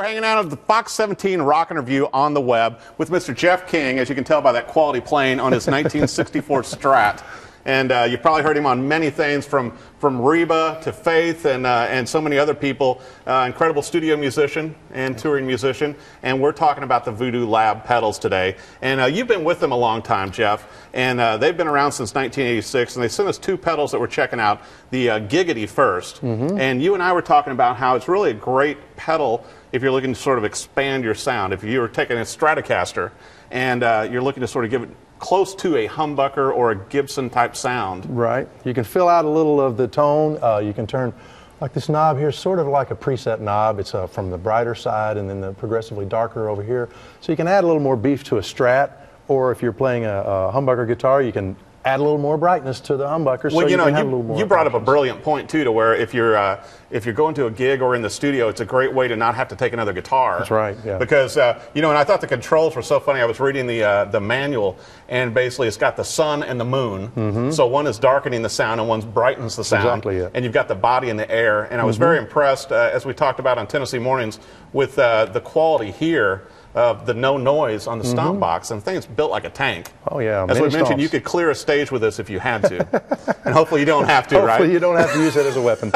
Hanging out at the Fox 17 Rockin' Review on the web with Mr. Jeff King, as you can tell by that quality playing on his 1964 Strat. And you probably heard him on many things, from Reba to Faith and so many other people. Incredible studio musician and touring musician. And we're talking about the Voodoo Lab pedals today. And you've been with them a long time, Jeff. And they've been around since 1986. And they sent us two pedals that we're checking out, the Giggity first. And you and I were talking about how it's really a great pedal if you're looking to sort of expand your sound. If you were taking a Stratocaster and you're looking to sort of give it close to a humbucker or a Gibson type sound. Right. You can fill out a little of the tone. You can turn, like this knob here, sort of like a preset knob. It's from the brighter side and then the progressively darker over here. So you can add a little more beef to a Strat, or if you're playing a humbucker guitar, you can add a little more brightness to the humbucker. Well, so you know, can have a little more you brought options. up a brilliant point too, to where if you're going to a gig or in the studio, it's a great way to not have to take another guitar. That's right. Yeah. Because you know, and I thought the controls were so funny. I was reading the manual, and basically it's got the sun and the moon. So one is darkening the sound and one brightens the sound. Exactly. Yeah. And you've got the body in the air. And I was very impressed, as we talked about on Tennessee Mornings, with the quality here of the no noise on the stomp box, and the thing's built like a tank. Oh yeah. As we mentioned, you could clear a stage with this if you had to, and hopefully you don't have to, right? Hopefully you don't have to use it as a weapon.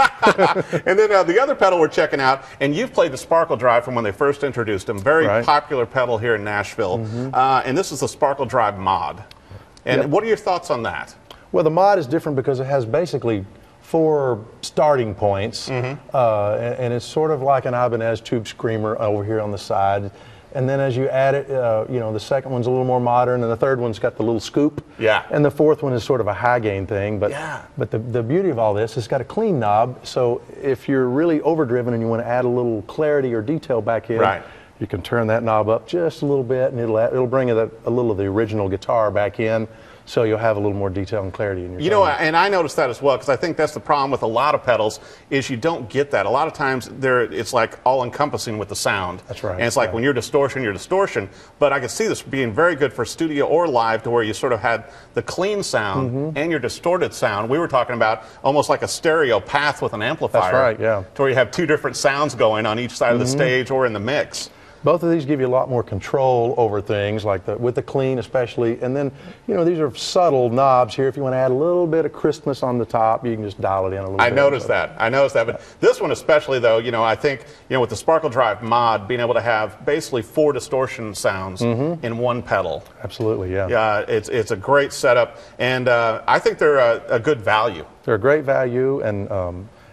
And then the other pedal we're checking out, and you've played the Sparkle Drive from when they first introduced them. Very popular pedal here in Nashville, and this is the Sparkle Drive Mod. And what are your thoughts on that? Well, the Mod is different because it has basically 4 starting points, and it's sort of like an Ibanez tube screamer over here on the side. And then as you add it, you know, the second one's a little more modern, and the third one's got the little scoop. Yeah. And the fourth one is sort of a high gain thing. But but the beauty of all this is it's got a clean knob. So if you're really overdriven and you want to add a little clarity or detail back in, you can turn that knob up just a little bit, and it'll bring a little of the original guitar back in. So you'll have a little more detail and clarity in your You know, and I noticed that as well, because I think that's the problem with a lot of pedals, is you don't get that. A lot of times it's like all-encompassing with the sound. That's right. And it's like when you're distortion. But I could see this being very good for studio or live, to where you sort of had the clean sound and your distorted sound. We were talking about almost like a stereo path with an amplifier. That's right, yeah. To where you have 2 different sounds going on each side of the stage or in the mix. Both of these give you a lot more control over things, like with the clean especially. And then, you know, these are subtle knobs here. If you want to add a little bit of crispness on the top, you can just dial it in a little bit. I noticed that. But this one especially, though, you know, I think, you know, with the Sparkle Drive Mod, being able to have basically 4 distortion sounds in one pedal. Absolutely, yeah. Yeah, it's a great setup, and I think they're a good value. They're a great value, and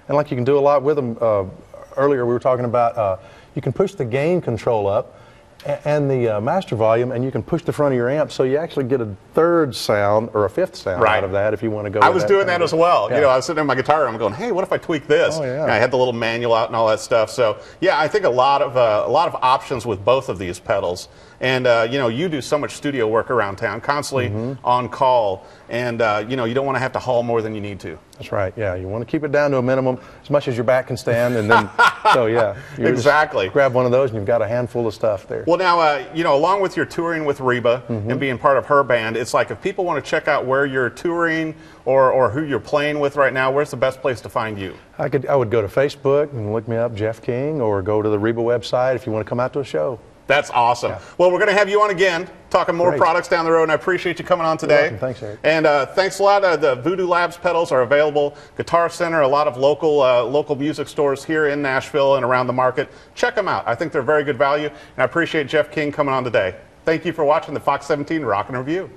like you can do a lot with them. Earlier we were talking about you can push the gain control up and the master volume, and you can push the front of your amp, so you actually get a 3rd sound or a 5th sound out of that if you want to go. I was doing that as well. You know, I was sitting in my guitar and I'm going, hey, what if I tweak this? And I had the little manual out and all that stuff. So yeah, I think a lot of options with both of these pedals. And you know, you do so much studio work around town, constantly on call, and you know, you don't want to have to haul more than you need to. That's right. Yeah, you want to keep it down to a minimum, as much as your back can stand, and then so yeah, exactly. Grab one of those, and you've got a handful of stuff there. Well, now you know, along with your touring with Reba and being part of her band, it's like if people want to check out where you're touring or who you're playing with right now, where's the best place to find you? I would go to Facebook and look me up, Jeff King, or go to the Reba website if you want to come out to a show. That's awesome. Yeah. Well, we're going to have you on again, talking more products down the road, and I appreciate you coming on today. You're welcome. Thanks, Eric. And thanks a lot. The Voodoo Labs pedals are available. Guitar Center, a lot of local music stores here in Nashville and around the market. Check them out. I think they're very good value, and I appreciate Jeff King coming on today. Thank you for watching the Fox 17 Rockin' Review.